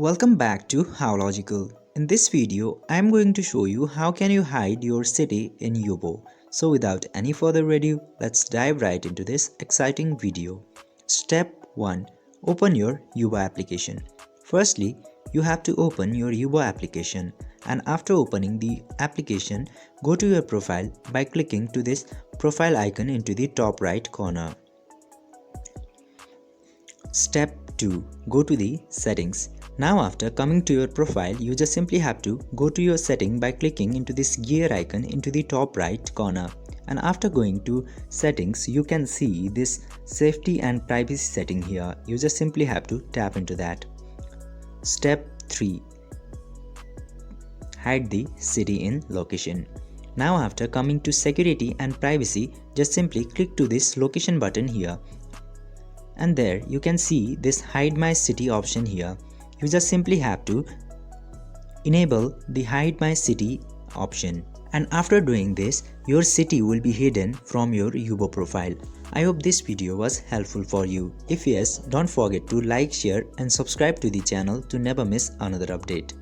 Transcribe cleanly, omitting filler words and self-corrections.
Welcome back to How Logical. In this video, I am going to show you how can you hide your city in Yubo. So without any further ado, let's dive right into this exciting video. Step 1. Open your Yubo application. Firstly, you have to open your Yubo application, and after opening the application, go to your profile by clicking to this profile icon into the top right corner. Step 2. Go to the settings. Now after coming to your profile, you just simply have to go to your setting by clicking into this gear icon into the top right corner. And after going to settings, you can see this safety and privacy setting here. You just simply have to tap into that. Step 3. Hide the city in location. Now after coming to security and privacy, just simply click to this location button here. And there you can see this hide my city option here. You just simply have to enable the hide my city option. And after doing this, your city will be hidden from your Yubo profile. I hope this video was helpful for you. If yes, don't forget to like, share and subscribe to the channel to never miss another update.